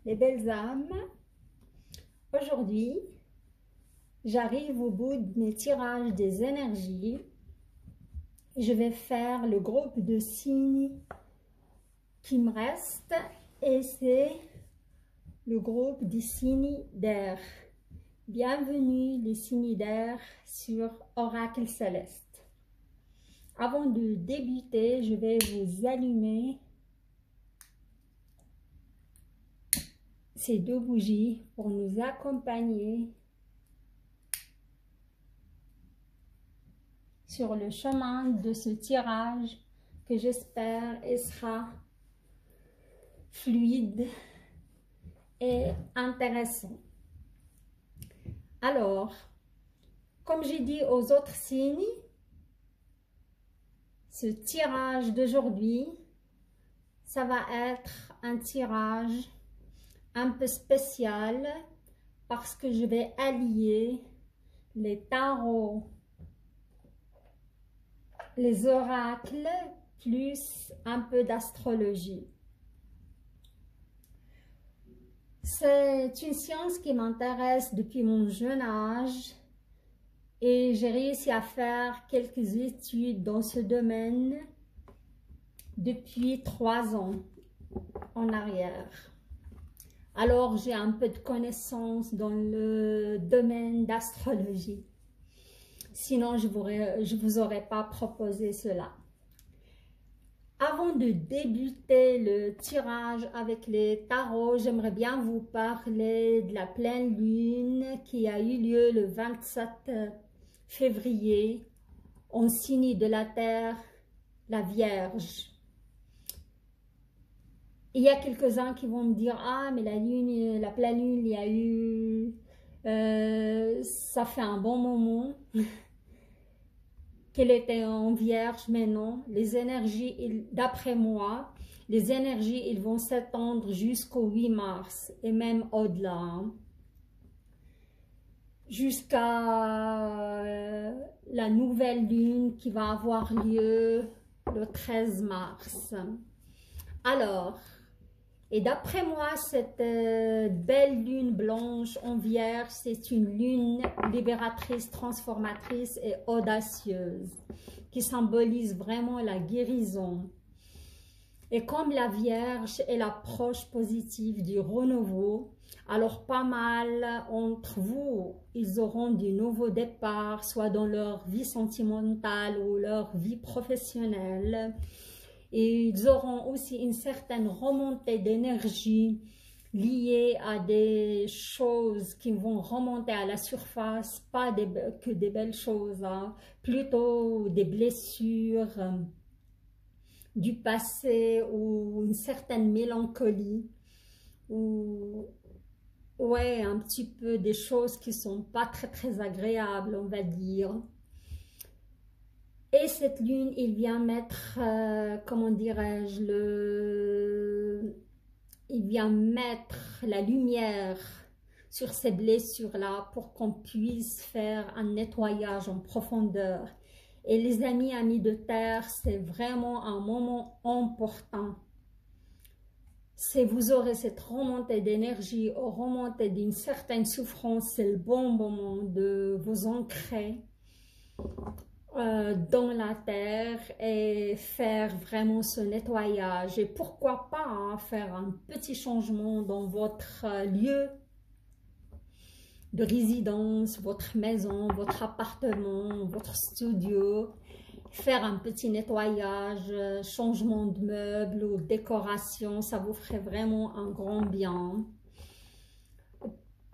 les belles âmes. Aujourd'hui, j'arrive au bout de mes tirages des énergies. Je vais faire le groupe de signes qui me reste et c'est le groupe des signes d'air. Bienvenue les signes d'air sur Oracle Céleste. Avant de débuter, je vais vous allumer ces deux bougies pour nous accompagner sur le chemin de ce tirage que j'espère sera fluide et intéressant. Alors, comme j'ai dit aux autres signes, ce tirage d'aujourd'hui, ça va être un tirage un peu spécial parce que je vais allier les tarots, les oracles, plus un peu d'astrologie. C'est une science qui m'intéresse depuis mon jeune âge et j'ai réussi à faire quelques études dans ce domaine depuis 3 ans en arrière. Alors j'ai un peu de connaissances dans le domaine d'astrologie. Sinon, je vous aurais pas proposé cela. Avant de débuter le tirage avec les tarots, j'aimerais bien vous parler de la pleine lune qui a eu lieu le 27 février en signe de la Terre, la Vierge. Il y a quelques-uns qui vont me dire « Ah, mais la lune, la pleine lune, il y a eu... ça fait un bon moment. » qu'elle était en Vierge, mais non, les énergies, d'après moi, les énergies, ils vont s'étendre jusqu'au 8 mars et même au-delà, jusqu'à la nouvelle lune qui va avoir lieu le 13 mars. Alors, et d'après moi, cette belle lune blanche en Vierge, c'est une lune libératrice, transformatrice et audacieuse, qui symbolise vraiment la guérison. Et comme la Vierge est l'approche positive du renouveau, alors pas mal entre vous, ils auront du nouveau départ, soit dans leur vie sentimentale ou leur vie professionnelle. Et ils auront aussi une certaine remontée d'énergie liée à des choses qui vont remonter à la surface, pas que des belles choses, hein, plutôt des blessures du passé ou une certaine mélancolie ou ouais, un petit peu des choses qui sont pas très agréables, on va dire. Et cette lune, il vient mettre, comment dirais-je, il vient mettre la lumière sur ces blessures-là pour qu'on puisse faire un nettoyage en profondeur. Et les amis de terre, c'est vraiment un moment important. Si vous aurez cette remontée d'énergie, remontée d'une certaine souffrance, c'est le bon moment de vous ancrer dans la terre et faire vraiment ce nettoyage et pourquoi pas hein, faire un petit changement dans votre lieu de résidence, votre maison, votre appartement, votre studio, faire un petit nettoyage, changement de meubles ou décoration, ça vous ferait vraiment un grand bien.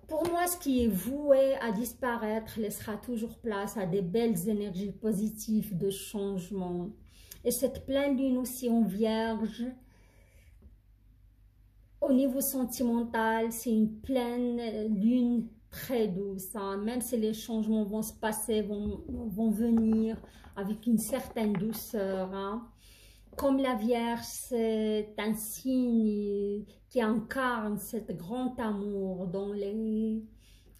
Pour moi, ce qui est voué à disparaître laissera toujours place à des belles énergies positives de changement. Et cette pleine lune aussi en Vierge, au niveau sentimental, c'est une pleine lune très douce. Hein. Même si les changements vont se passer, vont venir avec une certaine douceur. Hein. Comme la Vierge, c'est un signe qui incarne cet grand amour dans les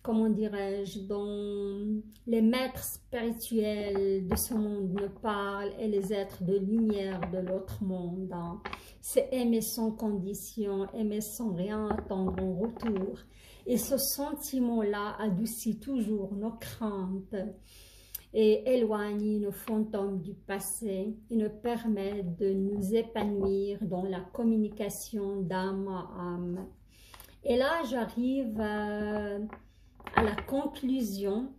comment dirais-je, dont les maîtres spirituels de ce monde me parlent et les êtres de lumière de l'autre monde. Hein. C'est aimer sans condition, aimer sans rien attendre en retour. Et ce sentiment-là adoucit toujours nos craintes et éloigne nos fantômes du passé et nous permet de nous épanouir dans la communication d'âme à âme. Et là, j'arrive à la conclusion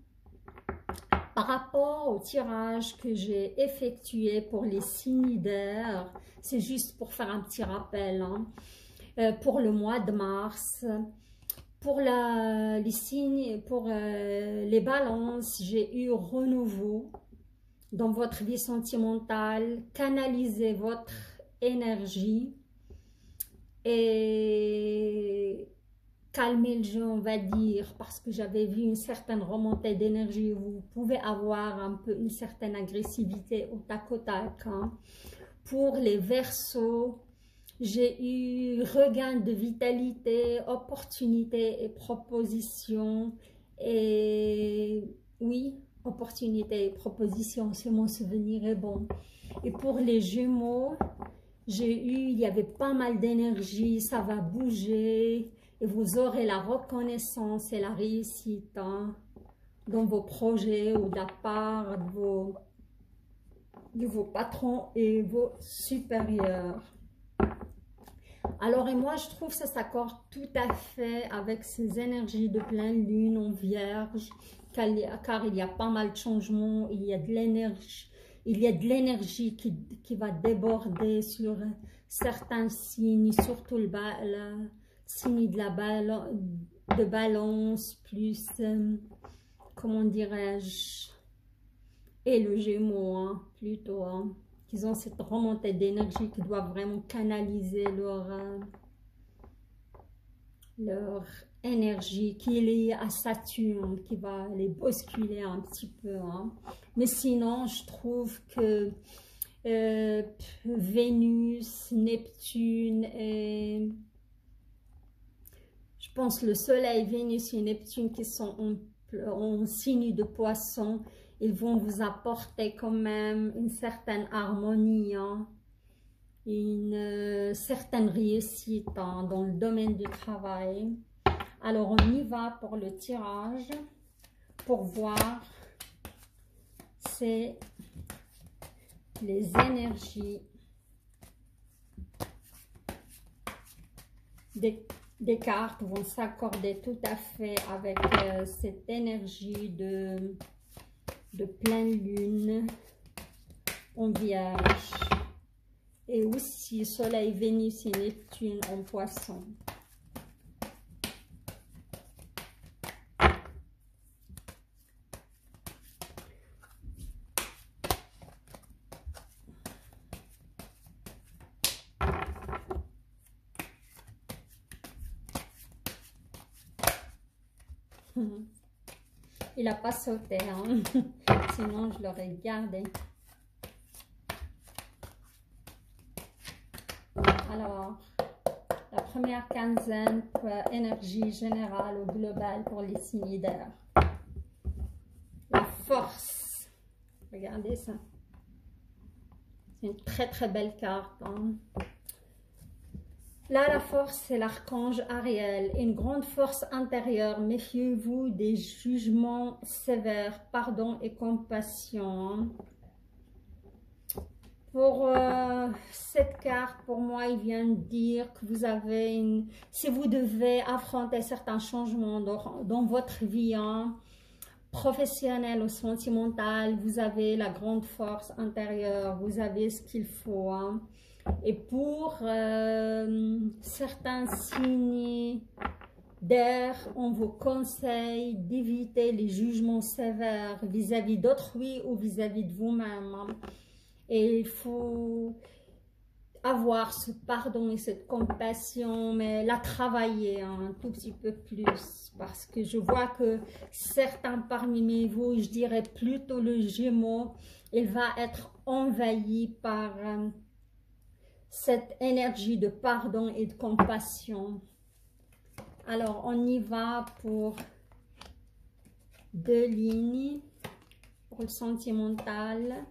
par rapport au tirage que j'ai effectué pour les signes d'air. C'est juste pour faire un petit rappel, hein, pour le mois de mars. Pour les signes, pour les balances, j'ai eu renouveau dans votre vie sentimentale, canalisez votre énergie et calmer le jeu, on va dire, parce que j'avais vu une certaine remontée d'énergie. Vous pouvez avoir un peu une certaine agressivité au tac au tac. Hein. Pour les Verseaux, j'ai eu regain de vitalité, opportunités et propositions. Et oui, opportunités et propositions, c'est mon souvenir est bon. Et pour les Gémeaux, il y avait pas mal d'énergie, ça va bouger. Et vous aurez la reconnaissance et la réussite hein, dans vos projets ou de la part de vos patrons et vos supérieurs. Alors, et moi, je trouve que ça s'accorde tout à fait avec ces énergies de pleine lune en Vierge, car il y a pas mal de changements, il y a de l'énergie qui va déborder sur certains signes, surtout le signe de balance, plus, comment dirais-je, et le Gémeaux, hein, plutôt, hein, qu'ils ont cette remontée d'énergie qui doivent vraiment canaliser leur énergie qui est liée à Saturne, qui va les bousculer un petit peu. Hein. Mais sinon, je trouve que Vénus, Neptune et je pense le Soleil, Vénus et Neptune qui sont en signe de Poisson, ils vont vous apporter quand même une certaine harmonie, hein, une certaine réussite hein, dans le domaine du travail. Alors on y va pour le tirage, pour voir c'est les énergies des cartes vont s'accorder tout à fait avec cette énergie de pleine lune en Vierge et aussi Soleil, Vénus et Neptune en Poisson. Il n'a pas sauté, hein? Sinon je l'aurais gardé. Alors, la première quinzaine, énergie générale ou globale pour les signes d'air. La force. Regardez ça. C'est une très très belle carte. Hein? Là, la force, c'est l'archange Ariel, une grande force intérieure. Méfiez-vous des jugements sévères, pardon et compassion. Pour cette carte, pour moi, il vient de dire que vous avez si vous devez affronter certains changements dans votre vie, hein, professionnelle ou sentimentale, vous avez la grande force intérieure, vous avez ce qu'il faut. Hein. Et pour certains signes d'air, on vous conseille d'éviter les jugements sévères vis-à-vis d'autrui ou vis-à-vis de vous-même. Hein. Et il faut avoir ce pardon et cette compassion, mais la travailler un tout petit peu plus. Parce que je vois que certains parmi vous, je dirais plutôt le Gémeaux, il va être envahi par cette énergie de pardon et de compassion. Alors, on y va pour 2 lignes pour le sentimental.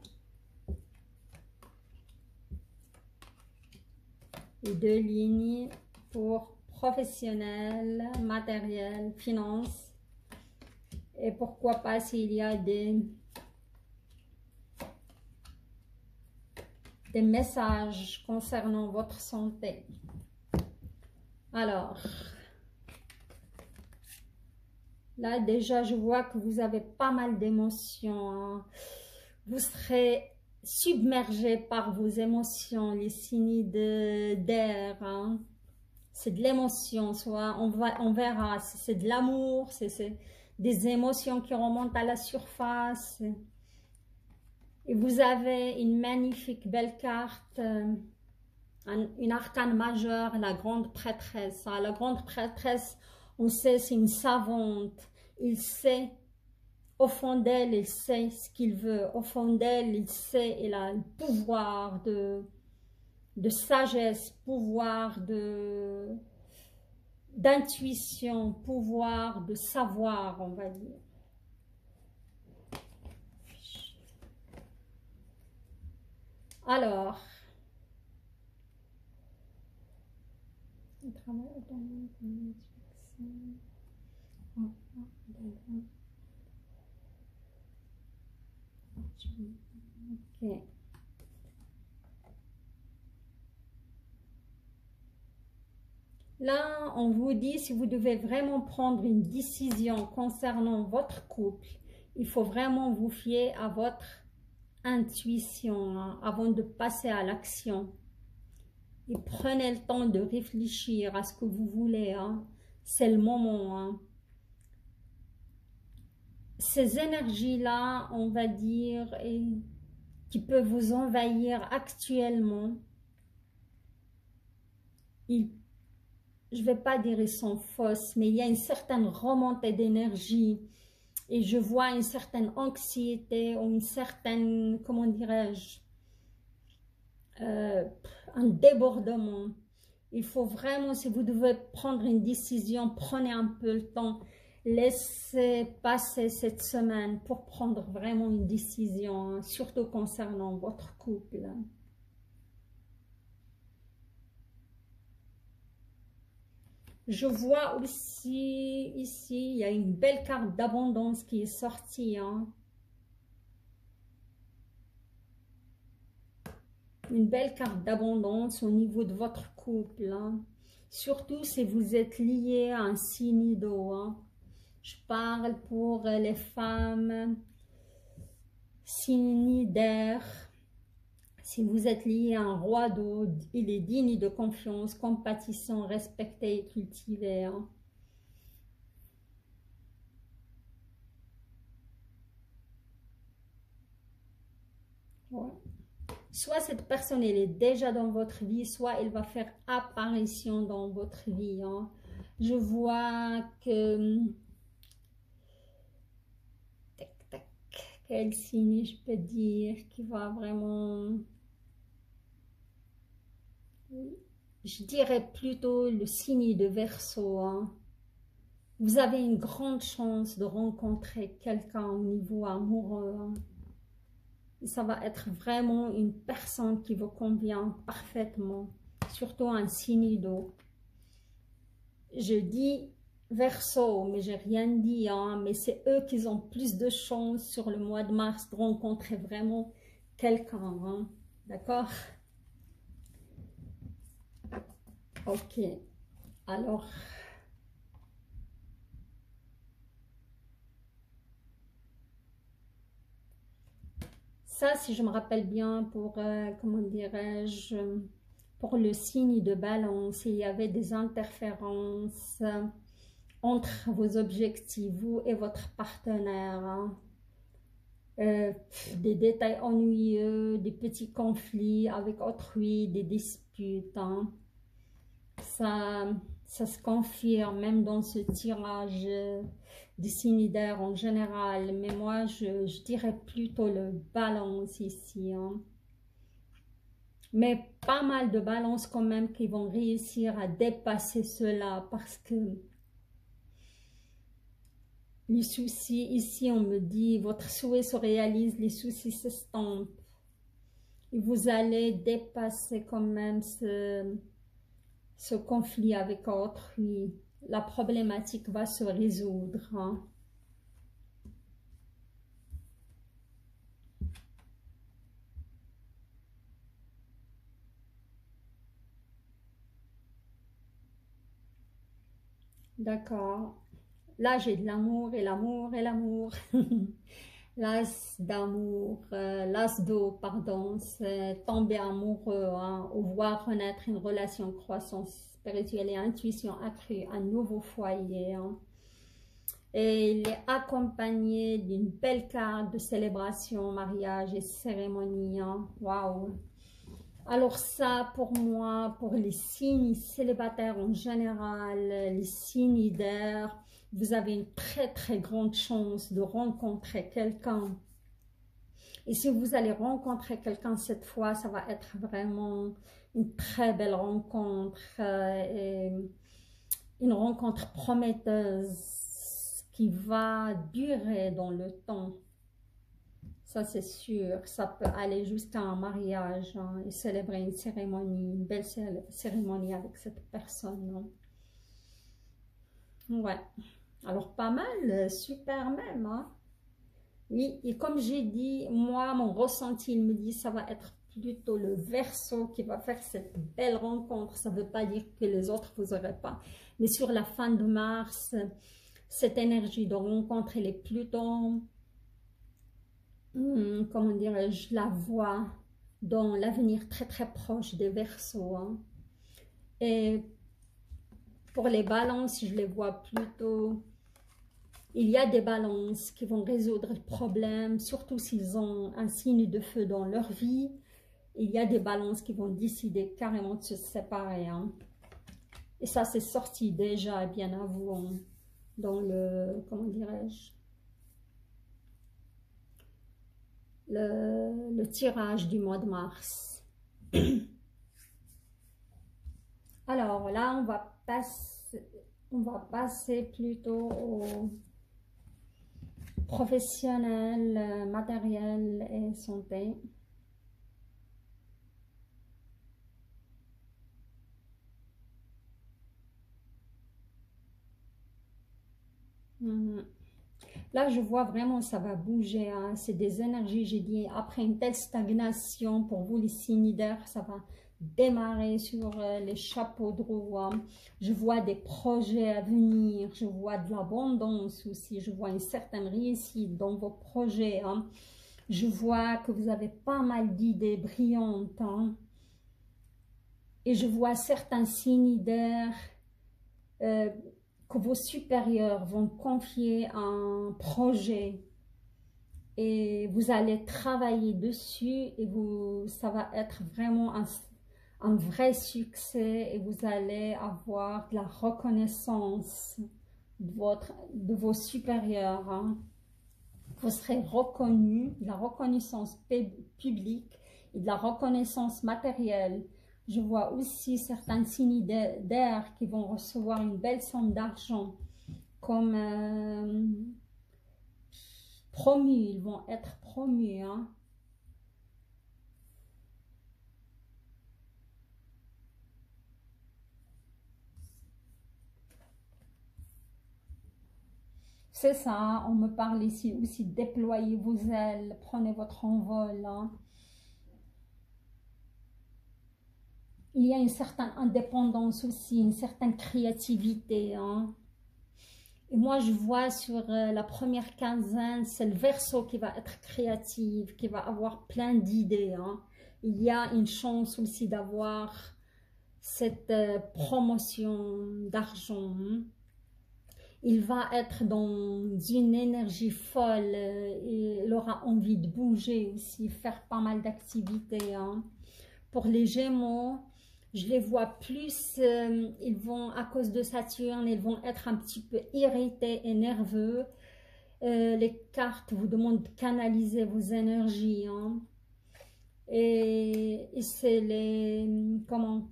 Et 2 lignes pour professionnel, matériel, finance. Et pourquoi pas s'il y a des messages concernant votre santé. Alors, là déjà je vois que vous avez pas mal d'émotions, hein. Vous serez submergé par vos émotions, les signes d'air, hein. C'est de l'émotion, soit on verra, c'est de l'amour, c'est des émotions qui remontent à la surface. Et vous avez une magnifique belle carte, une arcane majeure, la grande prêtresse. La grande prêtresse, on sait, c'est une savante. Il sait, au fond d'elle, il sait ce qu'il veut. Au fond d'elle, il sait, il a le pouvoir de sagesse, pouvoir d'intuition, pouvoir de savoir, on va dire. Alors, ok. Là, on vous dit, si vous devez vraiment prendre une décision concernant votre couple, il faut vraiment vous fier à votre intuition, hein, avant de passer à l'action. Et prenez le temps de réfléchir à ce que vous voulez, hein. C'est le moment, hein. Ces énergies-là, on va dire, qui peuvent vous envahir actuellement, je ne vais pas dire ils sont fausses, mais il y a une certaine remontée d'énergie et je vois une certaine anxiété ou une certaine, comment dirais-je, un débordement. Il faut vraiment, si vous devez prendre une décision, prenez un peu le temps, laissez passer cette semaine pour prendre vraiment une décision, hein, surtout concernant votre couple. Je vois aussi ici, il y a une belle carte d'abondance qui est sortie, hein. Une belle carte d'abondance au niveau de votre couple, hein. Surtout si vous êtes lié à un signe d'eau, hein. Je parle pour les femmes, signe d'air. Si vous êtes lié à un roi d'eau, il est digne de confiance, compatissant, respecté et cultivé, hein. Ouais. Soit cette personne elle est déjà dans votre vie, soit elle va faire apparition dans votre vie, hein. Je vois que... Tac, tac, quel signe je peux dire qui va vraiment... Je dirais plutôt le signe de Verseau, hein. Vous avez une grande chance de rencontrer quelqu'un au niveau amoureux, hein. Et ça va être vraiment une personne qui vous convient parfaitement, surtout un signe d'eau. Je dis Verseau, mais j'ai rien dit, hein, mais c'est eux qui ont plus de chances sur le mois de mars de rencontrer vraiment quelqu'un, hein. D'accord? Ok, alors... Ça, si je me rappelle bien, pour, comment dirais-je, pour le signe de balance, il y avait des interférences entre vos objectifs, vous et votre partenaire, hein. Des détails ennuyeux, des petits conflits avec autrui, des disputes, hein. Ça se confirme même dans ce tirage des signes d'air en général, mais moi je dirais plutôt le balance ici, hein. Mais pas mal de balances quand même qui vont réussir à dépasser cela, parce que Les soucis, ici on me dit, votre souhait se réalise, les soucis s'estompent. Et vous allez dépasser quand même ce conflit avec autrui. La problématique va se résoudre. Hein. D'accord. Là, j'ai de l'amour et l'amour et l'amour. L'as d'amour, l'as d'eau, pardon, c'est tomber amoureux, hein, ou voir renaître une relation, croissance spirituelle et intuition accrue, un nouveau foyer. Hein. Et il est accompagné d'une belle carte de célébration, mariage et cérémonie. Hein. Waouh! Alors ça, pour moi, pour les signes célibataires en général, les signes d'air, vous avez une très grande chance de rencontrer quelqu'un. Et si vous allez rencontrer quelqu'un cette fois, ça va être vraiment une très belle rencontre, et une rencontre prometteuse qui va durer dans le temps. Ça, c'est sûr. Ça peut aller jusqu'à un mariage, hein, et célébrer une cérémonie, une belle cérémonie avec cette personne. Hein. Ouais. Alors, pas mal, super même. Hein. Oui, et comme j'ai dit, moi, mon ressenti, il me dit ça va être plutôt le Verseau qui va faire cette belle rencontre. Ça ne veut pas dire que les autres, vous n'aurez pas. Mais sur la fin de mars, cette énergie de rencontre, elle est plutôt... comment dirais-je, je la vois dans l'avenir très proche des Verseaux. Hein. Et pour les balances, je les vois plutôt... Il y a des balances qui vont résoudre le problème, surtout s'ils ont un signe de feu dans leur vie. Il y a des balances qui vont décider carrément de se séparer. Hein. Et ça, c'est sorti déjà bien avant dans le... comment dirais-je, le tirage du mois de mars. Alors là, on va passer plutôt au professionnel, matériel et santé. Là, je vois vraiment ça va bouger. Hein. C'est des énergies, j'ai dit, après une telle stagnation, pour vous les signes d'air, ça va démarrer sur les chapeaux de roue. Hein. Je vois des projets à venir, je vois de l'abondance aussi, je vois une certaine réussite dans vos projets. Hein. Je vois que vous avez pas mal d'idées brillantes. Hein. Et je vois certains signes d'air... que vos supérieurs vont confier un projet et vous allez travailler dessus et ça va être vraiment un vrai succès et vous allez avoir de la reconnaissance de vos supérieurs. Hein. Vous serez reconnu, de la reconnaissance publique et de la reconnaissance matérielle. Je vois aussi certains signes d'air qui vont recevoir une belle somme d'argent comme promus, ils vont être promus. Hein. C'est ça, on me parle ici aussi, déployez vos ailes, prenez votre envol. Hein. Il y a une certaine indépendance aussi, une certaine créativité. Hein. Et moi, je vois sur la première quinzaine, c'est le Verseau qui va être créatif, qui va avoir plein d'idées. Hein. Il y a une chance aussi d'avoir cette promotion d'argent. Hein. Il va être dans une énergie folle, il aura envie de bouger aussi, faire pas mal d'activités. Hein. Pour les Gémeaux, je les vois plus, ils vont, à cause de Saturne, ils vont être un petit peu irrités et nerveux. Les cartes vous demandent de canaliser vos énergies. Hein. Et c'est les, comment,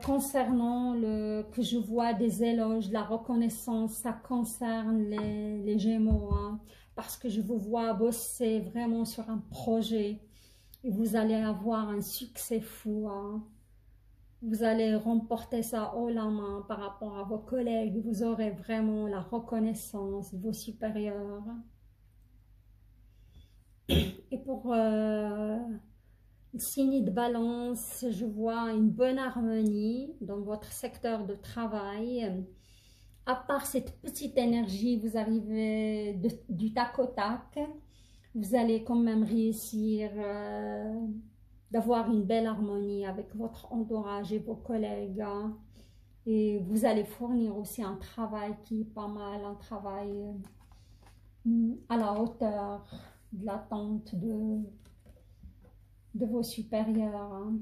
Concernant que je vois des éloges, la reconnaissance, ça concerne les Gémeaux, hein, parce que je vous vois bosser vraiment sur un projet et vous allez avoir un succès fou, hein. Vous allez remporter ça haut la main par rapport à vos collègues, vous aurez vraiment la reconnaissance de vos supérieurs. Et pour le signe de Balance, je vois une bonne harmonie dans votre secteur de travail. À part cette petite énergie, vous arrivez du tac au tac. Vous allez quand même réussir d'avoir une belle harmonie avec votre entourage et vos collègues, hein. Et vous allez fournir aussi un travail qui est pas mal, un travail à la hauteur de l'attente de vos supérieurs, hein.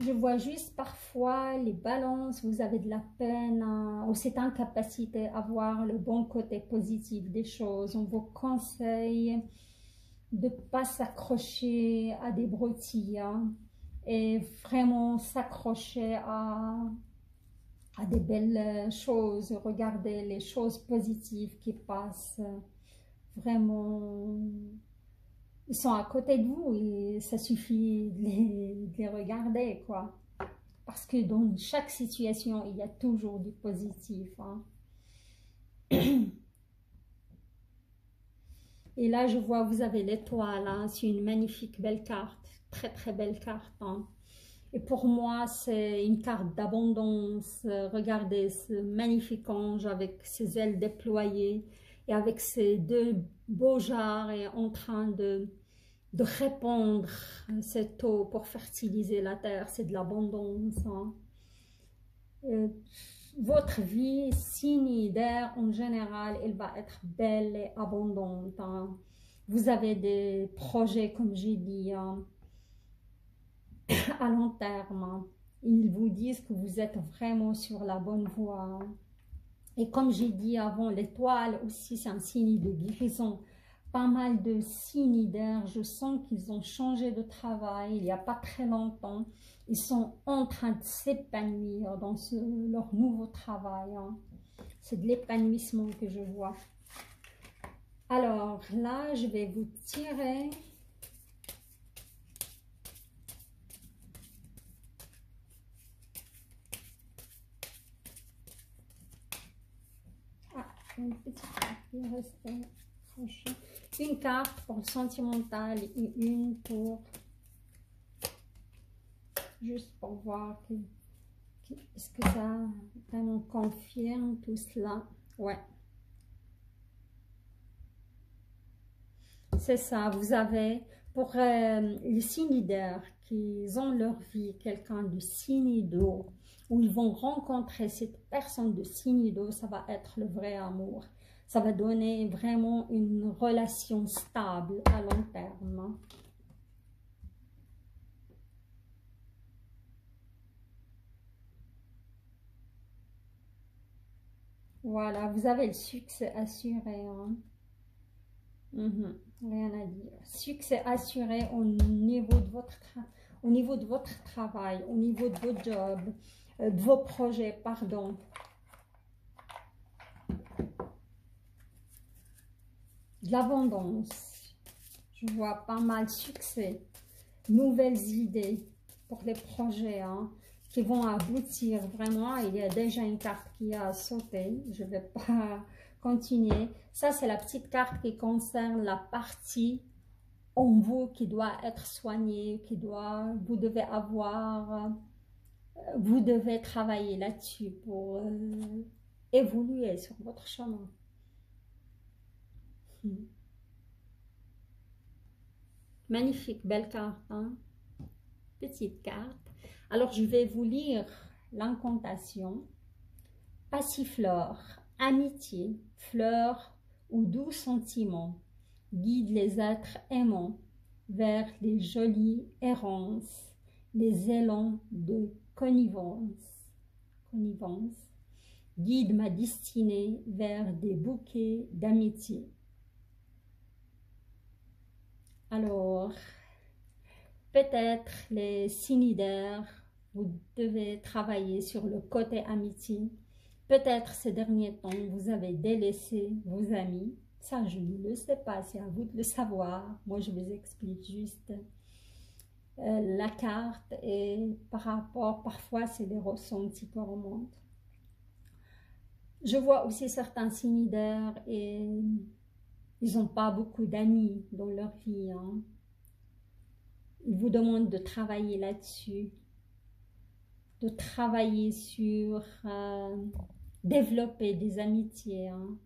Je vois juste parfois les balances, vous avez de la peine ou cette incapacité à voir le bon côté positif des choses. On vous conseille de ne pas s'accrocher à des broutilles, hein, et vraiment s'accrocher à des belles choses. Regardez les choses positives qui passent. Vraiment, ils sont à côté de vous et ça suffit de les regarder, quoi. Parce que dans chaque situation, il y a toujours du positif, hein. Et là, je vois, vous avez l'étoile, hein. C'est une magnifique belle carte, très très belle carte, hein. Et pour moi, c'est une carte d'abondance. Regardez ce magnifique ange avec ses ailes déployées et avec ses deux beaux jarres et en train de répandre cette eau pour fertiliser la terre. C'est de l'abondance, hein. Votre vie, signe d'air en général, elle va être belle et abondante, hein. Vous avez des projets, comme j'ai dit, hein, à long terme. Ils vous disent que vous êtes vraiment sur la bonne voie. Et comme j'ai dit avant, l'étoile aussi, c'est un signe de guérison. Pas mal de signes d'air, je sens qu'ils ont changé de travail il n'y a pas très longtemps. Ils sont en train de s'épanouir dans leur nouveau travail, hein. C'est de l'épanouissement que je vois. Alors là, je vais vous tirer une petite carte qui restait. Une carte pour le sentimental et une pour juste pour voir est-ce que ça vraiment confirme tout cela. Ouais, c'est ça. Vous avez pour les signes d'air qui ont leur vie quelqu'un du signe d'eau, où ils vont rencontrer cette personne de signe d'eau, ça va être le vrai amour. Ça va donner vraiment une relation stable à long terme. Voilà, vous avez le succès assuré, hein. Rien à dire. Succès assuré au niveau de votre travail, au niveau de vos jobs, de vos projets, pardon. De l'abondance. Je vois pas mal de succès. Nouvelles idées pour les projets, hein, qui vont aboutir vraiment. Il y a déjà une carte qui a sauté. Je ne vais pas continuer. Ça, c'est la petite carte qui concerne la partie en vous qui doit être soignée, vous devez avoir, vous devez travailler là-dessus pour évoluer sur votre chemin. Magnifique, belle carte, hein? Petite carte. Alors, je vais vous lire l'incantation. Passiflore, amitié, fleur ou doux sentiments, guide les êtres aimants vers les jolies errances, les élans de connivence. guide ma destinée vers des bouquets d'amitié. Alors, peut-être les cinidaires, vous devez travailler sur le côté amitié. Peut-être ces derniers temps, vous avez délaissé vos amis. Ça, je ne le sais pas, c'est à vous de le savoir. Moi, je vous explique juste la carte et par rapport, parfois, c'est des ressentis qui remontent. Je vois aussi certains cinidaires et ils n'ont pas beaucoup d'amis dans leur vie. Hein. Ils vous demandent de travailler là-dessus, de travailler sur développer des amitiés. Hein.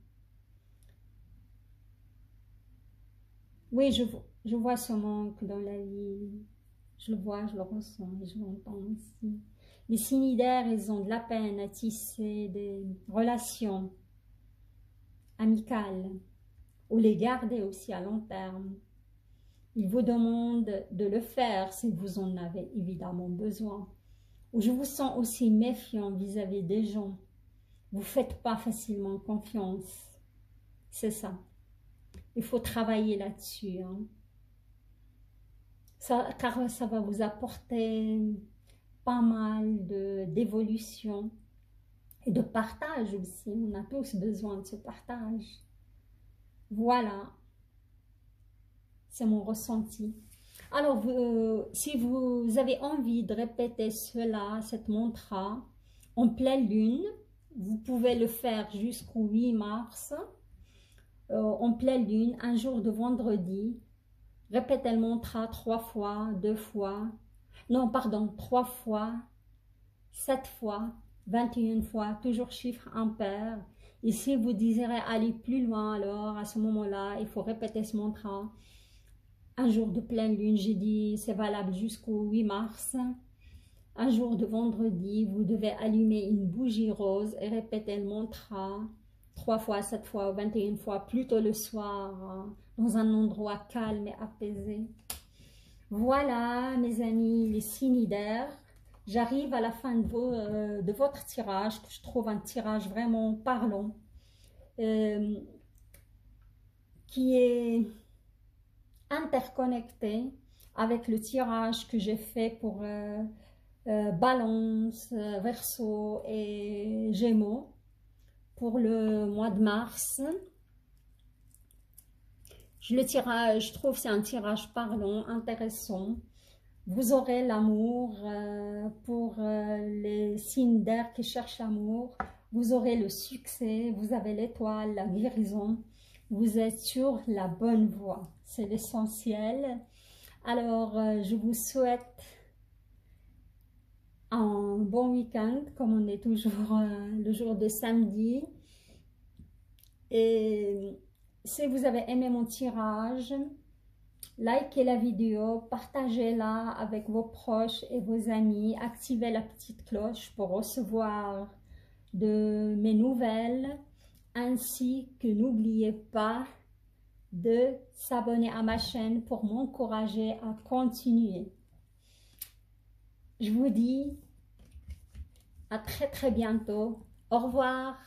Oui, je vois ce manque dans la vie. Je le vois, je le ressens, je l'entends aussi. Les cinidaires, ils ont de la peine à tisser des relations amicales ou les garder aussi à long terme. Ils vous demandent de le faire si vous en avez évidemment besoin. Ou je vous sens aussi méfiant vis-à-vis des gens. Vous ne faites pas facilement confiance. C'est ça. Il faut travailler là-dessus. Hein. Car ça va vous apporter pas mal d'évolution et de partage aussi. On a tous besoin de ce partage. Voilà, c'est mon ressenti. Alors, si vous avez envie de répéter cela, cette mantra, en pleine lune, vous pouvez le faire jusqu'au 8 mars, en pleine lune, un jour de vendredi. Répétez le mantra 3 fois, 2 fois, non, pardon, 3 fois, 7 fois, 21 fois, toujours chiffre impair. Et si vous désirez aller plus loin, alors à ce moment-là, il faut répéter ce mantra. Un jour de pleine lune, j'ai dit, c'est valable jusqu'au 8 mars. Un jour de vendredi, vous devez allumer une bougie rose et répéter le mantra 3 fois, 7 fois ou 21 fois, plutôt le soir, dans un endroit calme et apaisé. Voilà, mes amis, les cinidaires. J'arrive à la fin de votre tirage, que je trouve un tirage vraiment parlant, qui est interconnecté avec le tirage que j'ai fait pour Balance, Verseau et Gémeaux pour le mois de mars. Je trouve que c'est un tirage parlant, intéressant. Vous aurez l'amour pour les signes d'air qui cherchent l'amour. Vous aurez le succès, vous avez l'étoile, la guérison. Vous êtes sur la bonne voie. C'est l'essentiel. Alors, je vous souhaite un bon week-end, comme on est toujours le jour de samedi. Et si vous avez aimé mon tirage, likez la vidéo, partagez-la avec vos proches et vos amis, activez la petite cloche pour recevoir de mes nouvelles, ainsi que n'oubliez pas de s'abonner à ma chaîne pour m'encourager à continuer. Je vous dis à très bientôt. Au revoir.